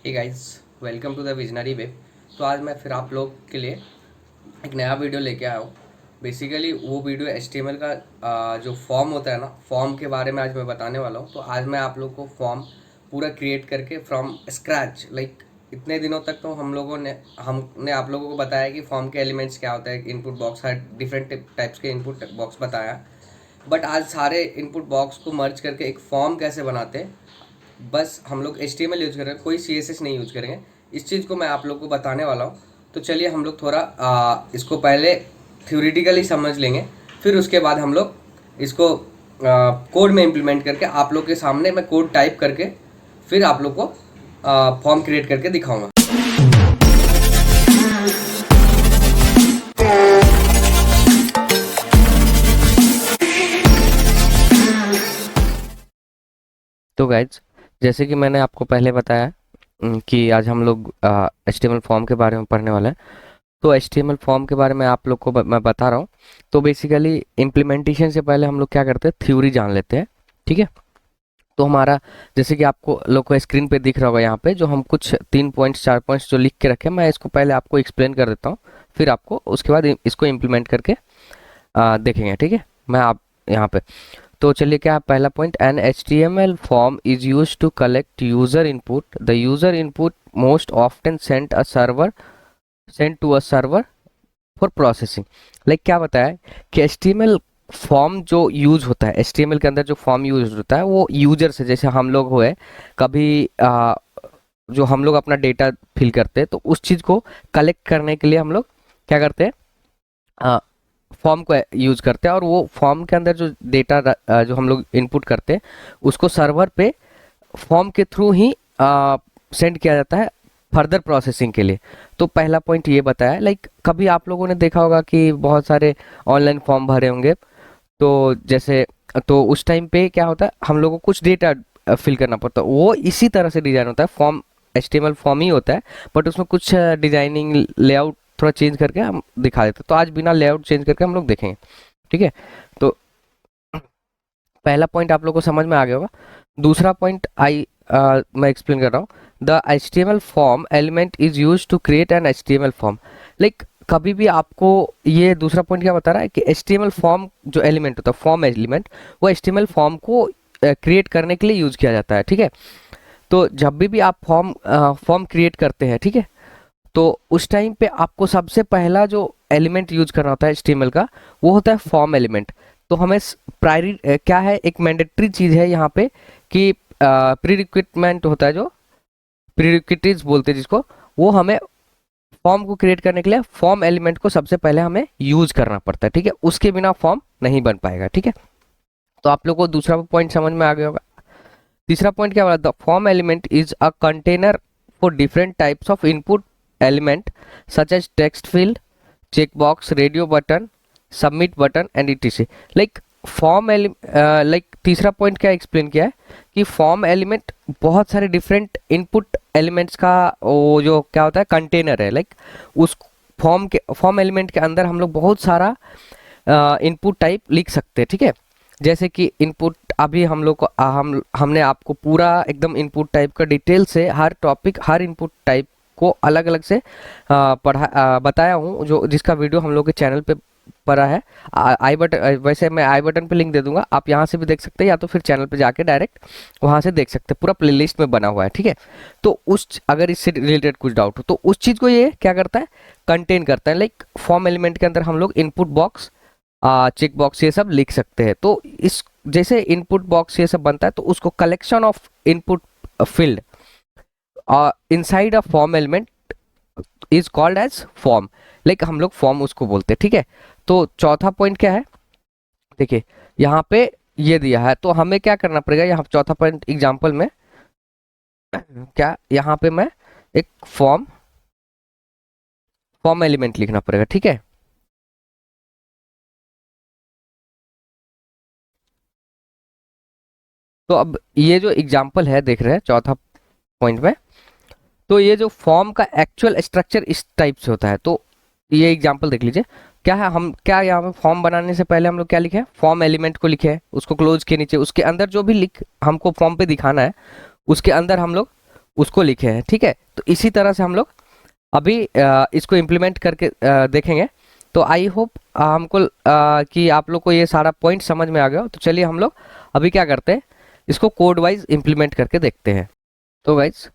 Hey guys, welcome to the visionary way. तो आज मैं फिर आप लोग के लिए एक नया वीडियो लेके आया हूँ। बेसिकली वो वीडियो HTML का जो फॉर्म होता है ना, फॉर्म के बारे में आज मैं बताने वाला हूँ। तो आज मैं आप लोग को फॉर्म पूरा क्रिएट करके फ्रॉम स्क्रैच, लाइक इतने दिनों तक तो हमने आप लोगों को बताया कि फॉर्म के एलिमेंट्स क्या होता है, इनपुट बॉक्स, हर डिफरेंट टाइप्स के इनपुट बॉक्स बताया। बट आज सारे इनपुट बॉक्स को मर्ज करके एक फॉर्म कैसे बनाते हैं, बस हम लोग HTML यूज करेंगे, कोई CSS नहीं यूज करेंगे। इस चीज़ को मैं आप लोग को बताने वाला हूँ। तो चलिए हम लोग थोड़ा इसको पहले थ्योरेटिकली समझ लेंगे, फिर उसके बाद हम लोग इसको कोड में इम्प्लीमेंट करके आप लोग के सामने मैं कोड टाइप करके फिर आप लोग को फॉर्म क्रिएट करके दिखाऊंगा। तो गाइज, जैसे कि मैंने आपको पहले बताया कि आज हम लोग HTML फॉर्म के बारे में पढ़ने वाले हैं। तो HTML फॉर्म के बारे में आप लोग को मैं बता रहा हूँ। तो बेसिकली इम्प्लीमेंटेशन से पहले हम लोग क्या करते हैं, थ्योरी जान लेते हैं। ठीक है। तो हमारा, जैसे कि आपको लोग को स्क्रीन पे दिख रहा होगा, यहाँ पे जो हम कुछ 3 पॉइंट्स 4 पॉइंट्स जो लिख के रखे हैं, मैं इसको पहले आपको एक्सप्लेन कर देता हूँ, फिर आपको उसके बाद इसको इम्प्लीमेंट करके देखेंगे। ठीक है। मैं आप यहाँ पे, तो चलिए, क्या पहला point, an HTML form is use to collect user input, the user input most often sent to a server for processing. Like क्या बताया कि HTML फॉर्म जो यूज होता है, HTML के अंदर जो फॉर्म यूज होता है वो यूजर से, जैसे हम लोग हुए कभी जो हम लोग अपना डेटा फिल करते हैं, तो उस चीज़ को कलेक्ट करने के लिए हम लोग क्या करते हैं, फॉर्म को यूज करते हैं। और वो फॉर्म के अंदर जो डेटा जो हम लोग इनपुट करते हैं, उसको सर्वर पे फॉर्म के थ्रू ही सेंड किया जाता है फर्दर प्रोसेसिंग के लिए। तो पहला पॉइंट ये बताया, लाइक कभी आप लोगों ने देखा होगा कि बहुत सारे ऑनलाइन फॉर्म भरे होंगे, तो जैसे, तो उस टाइम पे क्या होता है, हम लोगों को कुछ डेटा फिल करना पड़ता है। वो इसी तरह से डिजाइन होता है, फॉर्म HTML फॉर्म ही होता है, बट उसमें कुछ डिजाइनिंग लेआउट थोड़ा चेंज करके हम दिखा देते हैं। तो आज बिना लेआउट चेंज करके हम लोग देखेंगे। ठीक है। तो पहला पॉइंट आप लोग को समझ में आ गया होगा। दूसरा पॉइंट मैं एक्सप्लेन कर रहा हूँ। The HTML form element is use to create an HTML form. Like कभी भी आपको, ये दूसरा पॉइंट क्या बता रहा है कि HTML फॉर्म जो एलिमेंट होता है, फॉर्म एलिमेंट, वो HTML फॉर्म को क्रिएट करने के लिए यूज किया जाता है। ठीक है। तो जब भी आप फॉर्म क्रिएट करते हैं, ठीक है, तो उस टाइम पे आपको सबसे पहला जो एलिमेंट यूज करना होता है HTML का, वो होता है फॉर्म एलिमेंट। तो हमें प्रायरी क्या है, एक मैंडेटरी चीज है यहाँ पे कि प्री रिक्वायरमेंट होता है, जो प्रीरिक्विजिट्स बोलते हैं जिसको, वो हमें फॉर्म को क्रिएट करने के लिए फॉर्म एलिमेंट को सबसे पहले हमें यूज करना पड़ता है। ठीक है। उसके बिना फॉर्म नहीं बन पाएगा। ठीक है। तो आप लोग को दूसरा पॉइंट समझ में आ गया होगा। तीसरा पॉइंट क्या बोला, the form element is a container for different types of input element such as text field, check box, radio button, submit button and etc। Like like तीसरा पॉइंट क्या एक्सप्लेन किया है कि फॉर्म एलिमेंट बहुत सारे different input elements का वो जो क्या होता है, कंटेनर है। लाइक उस फॉर्म एलिमेंट के अंदर हम लोग बहुत सारा इनपुट टाइप लिख सकते हैं। ठीक है। जैसे कि इनपुट, अभी हम लोग को हमने आपको पूरा एकदम इनपुट टाइप का डिटेल से हर टॉपिक, हर इनपुट टाइप को अलग अलग से बताया हूँ, जो जिसका वीडियो हम लोग के चैनल पे पड़ा है। आई बटन, वैसे मैं आई बटन पे लिंक दे दूंगा, आप यहाँ से भी देख सकते हैं, या तो फिर चैनल पे जाके डायरेक्ट वहाँ से देख सकते हैं, पूरा प्लेलिस्ट में बना हुआ है। ठीक है। तो अगर इससे रिलेटेड कुछ डाउट हो तो उस चीज़ को ये क्या करता है, कंटेन करता है। लाइक फॉर्म एलिमेंट के अंदर हम लोग इनपुट बॉक्स, चेक बॉक्स, ये सब लिख सकते हैं। तो इस जैसे इनपुट बॉक्स ये सब बनता है, तो उसको collection of input field inside a form element is called as form. Like हम लोग फॉर्म उसको बोलते हैं। ठीक है। तो चौथा पॉइंट क्या है, देखिए यहाँ पे ये दिया है, तो हमें क्या करना पड़ेगा, यहाँ चौथा पॉइंट एग्जांपल में क्या, यहाँ पे मैं एक फॉर्म एलिमेंट लिखना पड़ेगा। ठीक है। तो अब ये जो एग्जांपल है देख रहे हैं चौथा पॉइंट में, तो ये जो फॉर्म का एक्चुअल स्ट्रक्चर इस टाइप से होता है। तो ये एग्जांपल देख लीजिए, क्या है, हम क्या यहाँ पे फॉर्म बनाने से पहले हम लोग क्या लिखे हैं, फॉर्म एलिमेंट को लिखे हैं, उसको क्लोज के नीचे उसके अंदर जो भी लिख हमको फॉर्म पे दिखाना है, उसके अंदर हम लोग उसको लिखे हैं, ठीक है। तो इसी तरह से हम लोग अभी इसको इम्प्लीमेंट करके देखेंगे। तो आई होप हमको कि आप लोग को ये सारा पॉइंट समझ में आ गया हो। तो चलिए हम लोग अभी क्या करते हैं, इसको कोड वाइज इम्प्लीमेंट करके देखते हैं। तो गाइज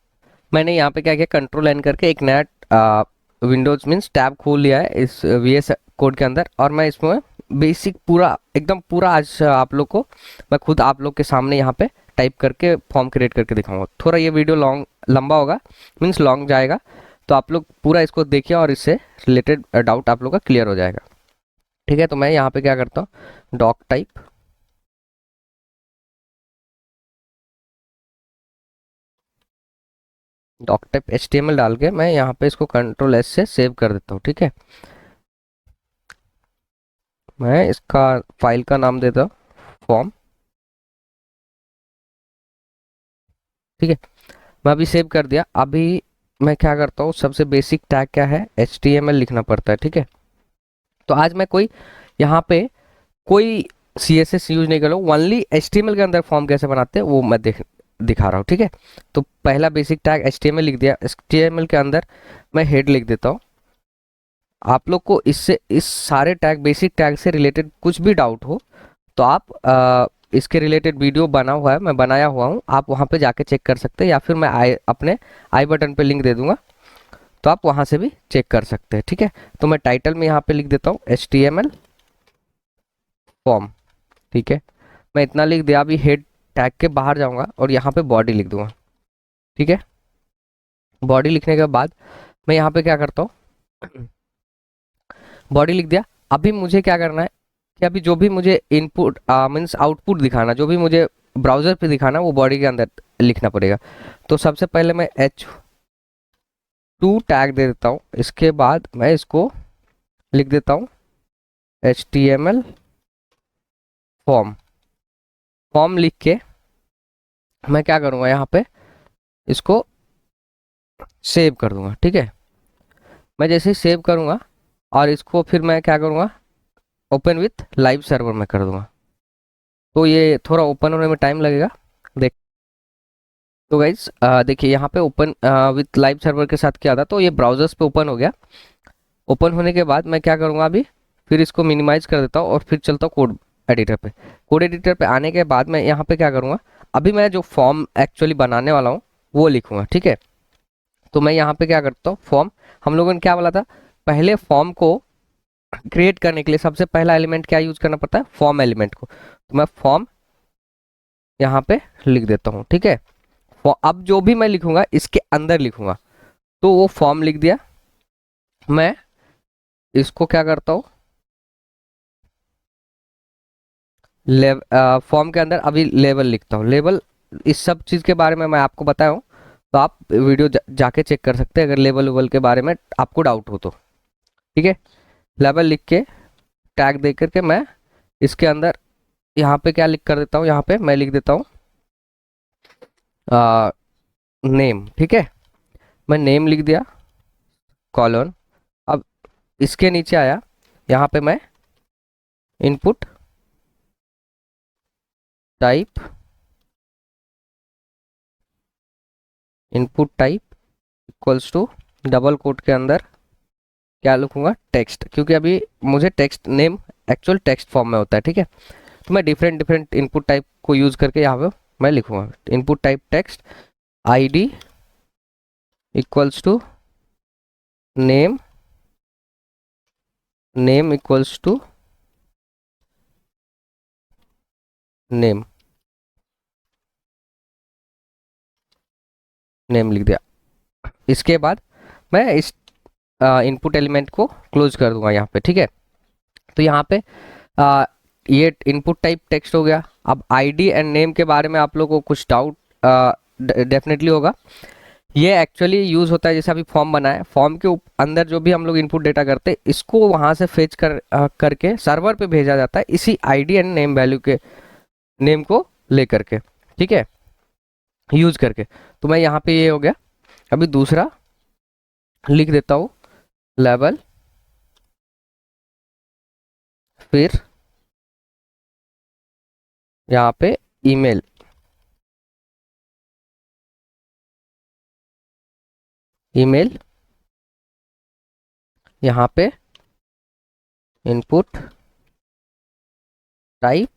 मैंने यहाँ पे क्या किया, कंट्रोल एन करके एक नया विंडोज मीन्स टैब खोल लिया है इस VS कोड के अंदर, और मैं इसमें बेसिक पूरा एकदम पूरा आज आप लोग को मैं खुद आप लोग के सामने यहाँ पे टाइप करके फॉर्म क्रिएट करके दिखाऊंगा। थोड़ा ये वीडियो लॉन्ग लंबा होगा, मीन्स लॉन्ग जाएगा, तो आप लोग पूरा इसको देखिए और इससे रिलेटेड डाउट आप लोग का क्लियर हो जाएगा, ठीक है। तो मैं यहाँ पे क्या करता हूँ, डॉक टाइप HTML डाल के मैं यहाँ पे इसको कंट्रोल S से सेव कर देता हूँ, ठीक है। मैं इसका फाइल का नाम देता हूँ फॉर्म, ठीक है। मैं अभी सेव कर दिया। अभी मैं क्या करता हूँ, सबसे बेसिक टैग क्या है, HTML लिखना पड़ता है, ठीक है। तो आज मैं कोई यहाँ पे कोई CSS यूज नहीं कर रहा हूँ, ओनली HTML के अंदर फॉर्म कैसे बनाते हैं वो मैं दिखा रहा हूँ, ठीक है। तो पहला बेसिक टैग HTML लिख दिया। HTML के अंदर मैं हेड लिख देता हूँ। आप लोग को इससे इस सारे टैग बेसिक टैग से रिलेटेड कुछ भी डाउट हो तो आप इसके रिलेटेड वीडियो बना हुआ है, मैं बनाया हुआ हूँ, आप वहाँ पे जाके चेक कर सकते हैं, या फिर मैं अपने आई बटन पे लिंक दे दूंगा, तो आप वहाँ से भी चेक कर सकते हैं, ठीक है। तो मैं टाइटल में यहाँ पे लिख देता हूँ HTML फॉर्म, ठीक है। मैं इतना लिख दिया। अभी हेड टैग के बाहर जाऊंगा और यहाँ पे बॉडी लिख दूंगा, ठीक है। बॉडी लिखने के बाद मैं यहाँ पे क्या करता हूँ, बॉडी लिख दिया। अभी मुझे क्या करना है कि अभी जो भी मुझे इनपुट मीन्स आउटपुट दिखाना, जो भी मुझे ब्राउजर पे दिखाना, वो बॉडी के अंदर लिखना पड़ेगा। तो सबसे पहले मैं H2 टैग दे देता हूँ। इसके बाद मैं इसको लिख देता हूँ HTML फॉर्म। फॉर्म लिख के मैं क्या करूँगा, यहाँ पे इसको सेव कर दूंगा, ठीक है। मैं जैसे ही सेव करूँगा और इसको फिर मैं क्या करूँगा, ओपन विथ लाइव सर्वर में कर दूंगा। तो ये थोड़ा ओपन होने में टाइम लगेगा, देख। तो गाइज देखिए यहाँ पे ओपन विथ लाइव सर्वर के साथ क्या था, तो ये ब्राउजर्स पे ओपन हो गया। ओपन होने के बाद मैं क्या करूँगा, अभी फिर इसको मिनिमाइज कर देता हूँ और फिर चलता हूँ कोड एडिटर पे। कोड एडिटर पे आने के बाद मैं यहाँ पे क्या करूँगा, अभी मैं जो फॉर्म एक्चुअली बनाने वाला हूँ वो लिखूंगा, ठीक है। तो मैं यहाँ पे क्या करता हूँ, फॉर्म, हम लोगों ने क्या बोला था, पहले फॉर्म को क्रिएट करने के लिए सबसे पहला एलिमेंट क्या यूज करना पड़ता है, फॉर्म एलिमेंट को। तो मैं फॉर्म यहाँ पे लिख देता हूँ, ठीक है। अब जो भी मैं लिखूंगा इसके अंदर लिखूंगा, तो वो फॉर्म लिख दिया। मैं इसको क्या करता हूँ, फॉर्म के अंदर अभी लेवल लिखता हूँ। लेवल, इस सब चीज़ के बारे में मैं आपको बताया हूँ, तो आप वीडियो जाके चेक कर सकते हैं अगर लेवल वेवल के बारे में आपको डाउट हो तो, ठीक है। लेवल लिख के टैग दे करके मैं इसके अंदर यहाँ पे क्या लिख कर देता हूँ, यहाँ पे मैं लिख देता हूँ नेम, ठीक है। मैं नेम लिख दिया, कॉलन। अब इसके नीचे आया, यहाँ पे मैं input type, input type equals to double quote के अंदर क्या लिखूंगा, टेक्स्ट, क्योंकि अभी मुझे text name actual text form में होता है, ठीक है। तो मैं डिफरेंट डिफरेंट इनपुट टाइप को यूज करके यहाँ पे मैं लिखूंगा input type text, ID equals to name, name equals to name, name लिख दिया। इसके बाद मैं इस इनपुट एलिमेंट को क्लोज कर दूंगा यहाँ पे, ठीक है। तो यहाँ पे आ, ये इनपुट टाइप टेक्स्ट हो गया। अब ID एंड नेम के बारे में आप लोगों को कुछ डाउट डेफिनेटली होगा। ये एक्चुअली यूज होता है जैसे अभी फॉर्म बना है, फॉर्म के अंदर जो भी हम लोग इनपुट डेटा करते हैं इसको वहां से फेच करके सर्वर पे भेजा जाता है इसी ID एंड नेम वैल्यू के नेम को लेकर के, ठीक है, यूज करके। तो मैं यहाँ पे ये हो गया। अभी दूसरा लिख देता हूँ लेवल, फिर यहाँ पे ईमेल, ईमेल, यहाँ पे इनपुट टाइप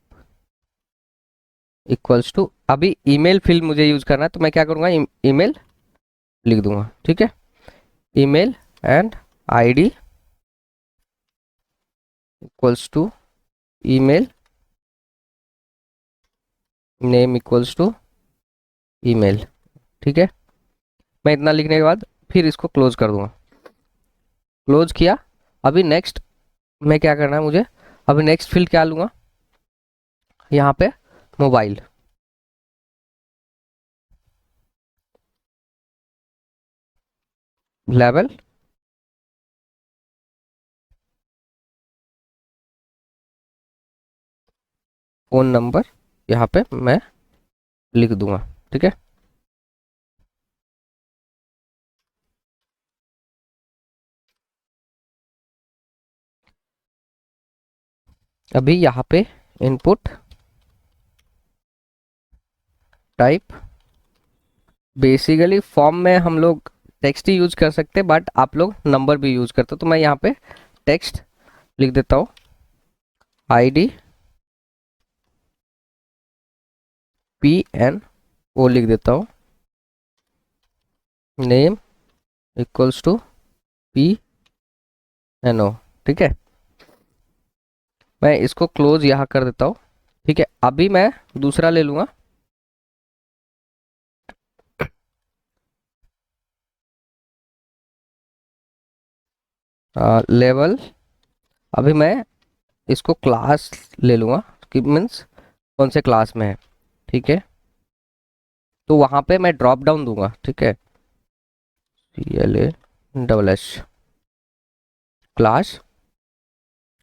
इक्वल्स टू, अभी ईमेल फील्ड मुझे यूज करना है तो मैं क्या करूँगा, ईमेल लिख दूंगा, ठीक है। Email and ID equals to email name equals to email, ठीक है। मैं इतना लिखने के बाद फिर इसको क्लोज कर दूंगा। क्लोज किया। अभी नेक्स्ट मैं क्या करना है मुझे, अभी नेक्स्ट फील्ड क्या लूँगा, यहाँ पे मोबाइल, लेवल, फ़ोन नंबर यहाँ पे मैं लिख दूंगा, ठीक है। अभी यहाँ पे इनपुट टाइप, बेसिकली फॉर्म में हम लोग टेक्स्ट ही यूज कर सकते हैं बट आप लोग नंबर भी यूज करते हो, तो मैं यहाँ पे टेक्स्ट लिख देता हूँ, आईडी पी एन ओ लिख देता हूँ, name equals to P N O, ठीक है। मैं इसको क्लोज यहाँ कर देता हूँ, ठीक है। अभी मैं दूसरा ले लूँगा, लेवल। अभी मैं इसको क्लास ले लूँगा कि मीन्स कौन से क्लास में है, ठीक है। तो वहाँ पे मैं ड्रॉप डाउन दूंगा, ठीक है, CLASS क्लास,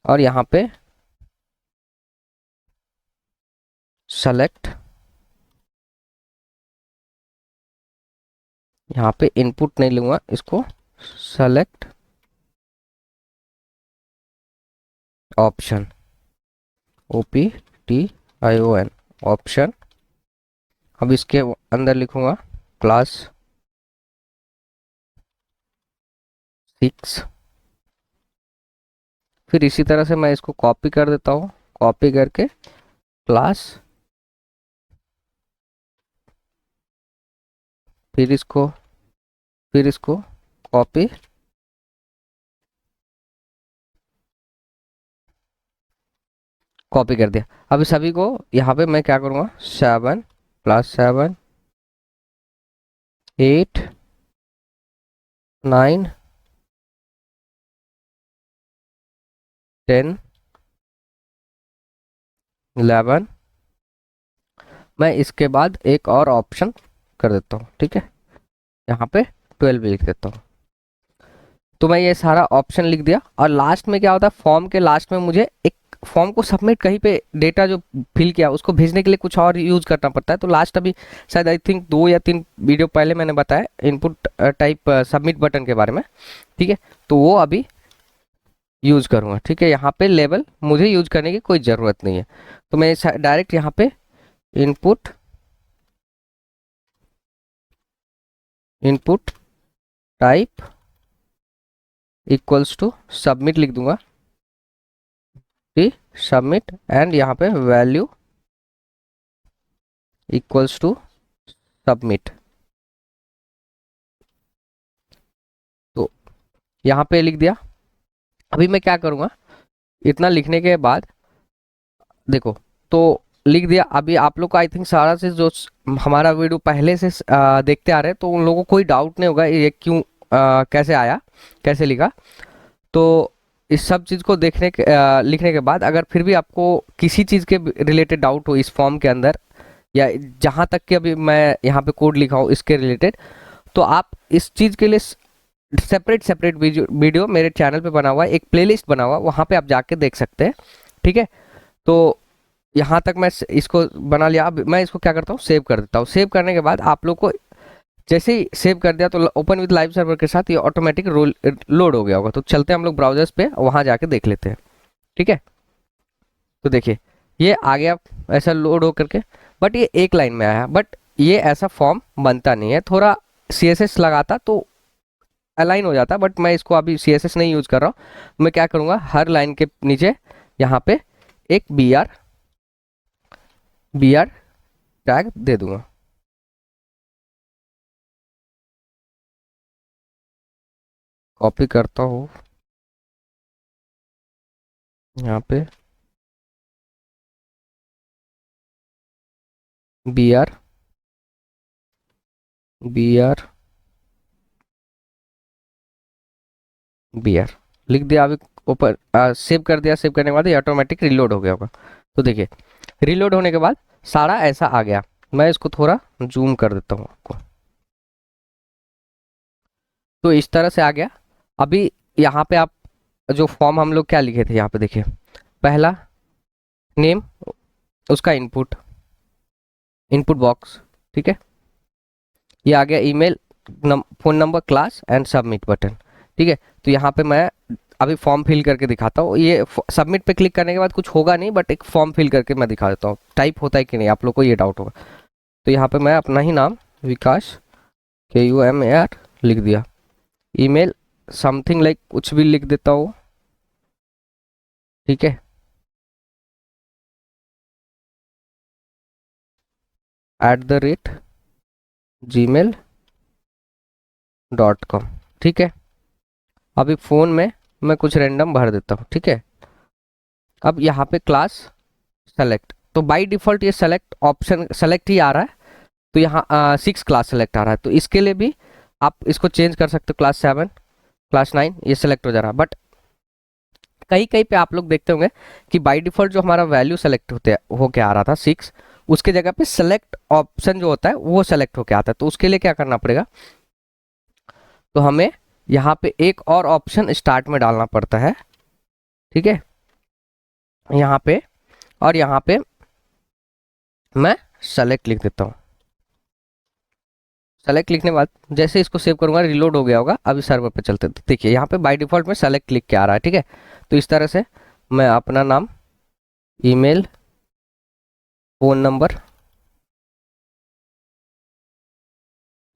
और यहाँ पे सेलेक्ट, यहाँ पे इनपुट नहीं लूँगा, इसको सेलेक्ट ऑप्शन, OPTION ऑप्शन। अब इसके अंदर लिखूंगा क्लास 6। फिर इसी तरह से मैं इसको कॉपी कर देता हूँ, कॉपी करके क्लास, फिर इसको कॉपी, कॉपी कर दिया। अब सभी को यहाँ पे मैं क्या करूँगा, 7 क्लास 7 8 9 10 11, मैं इसके बाद एक और ऑप्शन कर देता हूँ, ठीक है, यहाँ पे 12 भी लिख देता हूँ। तो मैं ये सारा ऑप्शन लिख दिया, और लास्ट में क्या होता है, फॉर्म के लास्ट में मुझे एक फॉर्म को सबमिट कहीं पे डेटा जो फिल किया उसको भेजने के लिए कुछ और यूज करना पड़ता है। तो लास्ट अभी शायद आई थिंक 2 या 3 वीडियो पहले मैंने बताया इनपुट टाइप सबमिट बटन के बारे में, ठीक है। तो वो अभी यूज करूँगा, ठीक है। यहाँ पे लेवल मुझे यूज करने की कोई ज़रूरत नहीं है, तो मैं डायरेक्ट यहाँ पे input input type equals to submit लिख दूंगा, ठीक, सबमिट, एंड यहाँ पे वैल्यू इक्वल्स टू सबमिट। तो यहाँ पे लिख दिया। अभी मैं क्या करूँगा, इतना लिखने के बाद देखो, तो लिख दिया। अभी आप लोग को आई थिंक सारा से जो हमारा वीडियो पहले से देखते आ रहे हैं, तो उन लोगों को कोई डाउट नहीं होगा ये क्यों कैसे आया, कैसे लिखा। तो इस सब चीज़ को देखने के लिखने के बाद अगर फिर भी आपको किसी चीज़ के रिलेटेड डाउट हो इस फॉर्म के अंदर, या जहाँ तक कि अभी मैं यहाँ पे कोड लिखा हूँ इसके रिलेटेड, तो आप इस चीज़ के लिए सेपरेट सेपरेट वीडियो मेरे चैनल पे बना हुआ है, एक प्लेलिस्ट बना हुआ है, वहाँ पे आप जाके देख सकते हैं, ठीक है। तो यहाँ तक मैं इसको बना लिया। अब मैं इसको क्या करता हूँ, सेव कर देता हूँ। सेव करने के बाद आप लोग को जैसे ही सेव कर दिया तो ओपन विद लाइव सर्वर के साथ ये ऑटोमेटिक लोड हो गया होगा। तो चलते हैं हम लोग ब्राउजर्स पे, वहाँ जाके देख लेते हैं, ठीक है। तो देखिए ये आ गया ऐसा लोड हो करके, बट ये एक लाइन में आया, बट ये ऐसा फॉर्म बनता नहीं है। थोड़ा CSS लगाता तो अलाइन हो जाता है, बट मैं इसको अभी CSS नहीं यूज कर रहा हूँ। मैं क्या करूँगा, हर लाइन के नीचे यहाँ पे एक br टैग दे दूंगा। कॉपी करता हूँ यहाँ पे br br br लिख दिया। अभी ऊपर सेव कर दिया। सेव करने के बाद ये ऑटोमेटिक रिलोड हो गया होगा। तो देखिए रिलोड होने के बाद सारा ऐसा आ गया। मैं इसको थोड़ा जूम कर देता हूँ आपको। तो इस तरह से आ गया। अभी यहाँ पे आप जो फॉर्म हम लोग क्या लिखे थे, यहाँ पे देखिए, पहला नेम, उसका इनपुट बॉक्स, ठीक है। ये आ गया email, phone number, class and submit button, ठीक है। तो यहाँ पे मैं अभी फॉर्म फिल करके दिखाता हूँ। ये सबमिट पे क्लिक करने के बाद कुछ होगा नहीं, बट एक फॉर्म फिल करके मैं दिखा देता हूँ टाइप होता है कि नहीं, आप लोग को ये डाउट होगा। तो यहाँ पे मैं अपना ही नाम विकास KUMAR लिख दिया। ईमेल समथिंग लाइक कुछ भी लिख देता हूँ, ठीक है। @gmail.com, ठीक है। अभी फ़ोन में मैं कुछ रैंडम भर देता हूँ, ठीक है। अब यहाँ पे क्लास सेलेक्ट, तो बाय डिफ़ॉल्ट ये सेलेक्ट ऑप्शन सेलेक्ट ही आ रहा है। तो यहाँ 6 क्लास सेलेक्ट आ रहा है। तो इसके लिए भी आप इसको चेंज कर सकते हो, क्लास 7, क्लास 9, ये सेलेक्ट हो जा रहा है। बट कहीं कहीं पे आप लोग देखते होंगे कि बाय डिफ़ॉल्ट जो हमारा वैल्यू सेलेक्ट होके आ रहा था 6, उसके जगह पे सेलेक्ट ऑप्शन जो होता है वो सेलेक्ट होके आता है। तो उसके लिए क्या करना पड़ेगा, तो हमें यहाँ पे एक और ऑप्शन स्टार्ट में डालना पड़ता है, ठीक है। यहाँ पे और यहाँ पे मैं सेलेक्ट लिख देता हूँ। सेलेक्ट लिखने के बाद जैसे इसको सेव करूंगा रिलोड हो गया होगा। अभी सर्वर पे चलते हैं। देखिए यहाँ पे बाय डिफ़ॉल्ट में सेलेक्ट लिख के आ रहा है, ठीक है। तो इस तरह से मैं अपना नाम, ईमेल, फ़ोन नंबर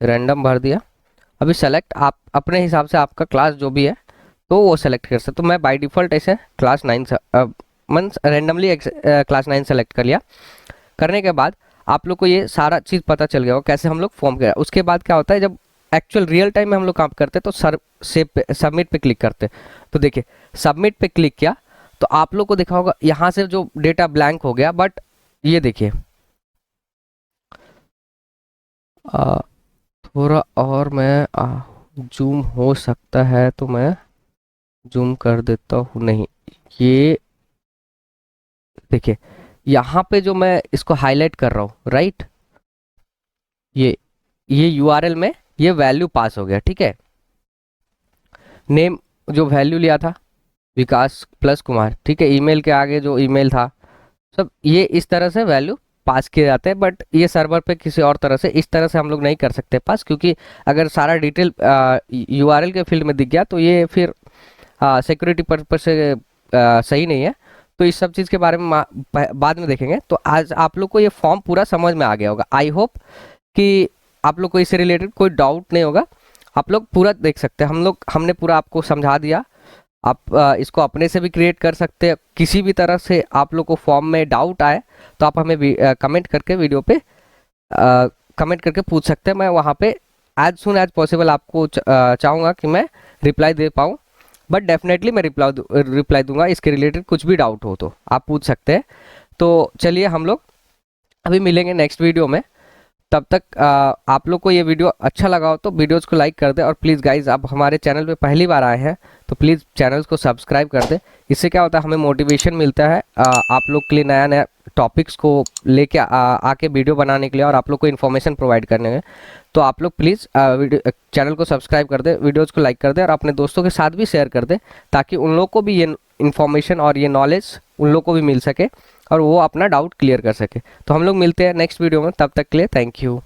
रैंडम भर दिया। अभी सेलेक्ट आप अपने हिसाब से आपका क्लास जो भी है तो वो सेलेक्ट कर सकते। तो मैं बाय डिफ़ॉल्ट ऐसे class 9 means randomly class 9 select कर लिया। करने के बाद आप लोग को ये सारा चीज़ पता चल गया होगा कैसे हम लोग फॉर्म किया। उसके बाद क्या होता है, जब एक्चुअल रियल टाइम में हम लोग काम करते हैं तो सबमिट पे क्लिक करते हैं। तो देखिए सबमिट पे क्लिक किया तो आप लोग को देखा होगा यहाँ से जो डेटा ब्लैंक हो गया। बट ये देखिए थोड़ा और मैं जूम हो सकता है तो मैं जूम कर देता हूँ। नहीं, ये देखिए यहाँ पे जो मैं इसको हाईलाइट कर रहा हूँ, राइट, ये URL में ये वैल्यू पास हो गया, ठीक है। नेम जो वैल्यू लिया था विकास प्लस कुमार, ठीक है। ईमेल के आगे जो ईमेल था, सब ये इस तरह से वैल्यू पास किए जाते हैं। बट ये सर्वर पे किसी और तरह से, इस तरह से हम लोग नहीं कर सकते पास, क्योंकि अगर सारा डिटेल URL के फील्ड में दिख गया तो ये फिर सिक्योरिटी पर्पज से सही नहीं है। तो इस सब चीज़ के बारे में बाद में देखेंगे। तो आज आप लोग को ये फॉर्म पूरा समझ में आ गया होगा। आई होप कि आप लोग को इससे रिलेटेड कोई डाउट नहीं होगा। आप लोग पूरा देख सकते हैं, हमने पूरा आपको समझा दिया। आप इसको अपने से भी क्रिएट कर सकते हैं। किसी भी तरह से आप लोग को फॉर्म में डाउट आए तो आप हमें कमेंट करके वीडियो पे कमेंट करके पूछ सकते हैं। मैं वहाँ पे एज सुन एज पॉसिबल आपको चाहूँगा कि मैं रिप्लाई दे पाऊँ। बट डेफिनेटली मैं रिप्लाई दूंगा। इसके रिलेटेड कुछ भी डाउट हो तो आप पूछ सकते हैं। तो चलिए हम लोग अभी मिलेंगे नेक्स्ट वीडियो में। तब तक आप लोग को ये वीडियो अच्छा लगा हो तो वीडियोज़ को लाइक कर दें। और प्लीज़ गाइज, आप हमारे चैनल पे पहली बार आए हैं तो प्लीज़ चैनल को सब्सक्राइब कर दें। इससे क्या होता है, हमें मोटिवेशन मिलता है आप लोग के लिए नया नया टॉपिक्स को लेके आके वीडियो बनाने के लिए और आप लोग को इन्फॉर्मेशन प्रोवाइड करने में। तो आप लोग प्लीज़ चैनल को सब्सक्राइब कर दें, वीडियोज़ को लाइक कर दें और अपने दोस्तों के साथ भी शेयर कर दें, ताकि उन लोग को भी ये इन्फॉर्मेशन और ये नॉलेज उन लोग को भी मिल सके और वो अपना डाउट क्लियर कर सके। तो हम लोग मिलते हैं नेक्स्ट वीडियो में। तब तक के लिए थैंक यू।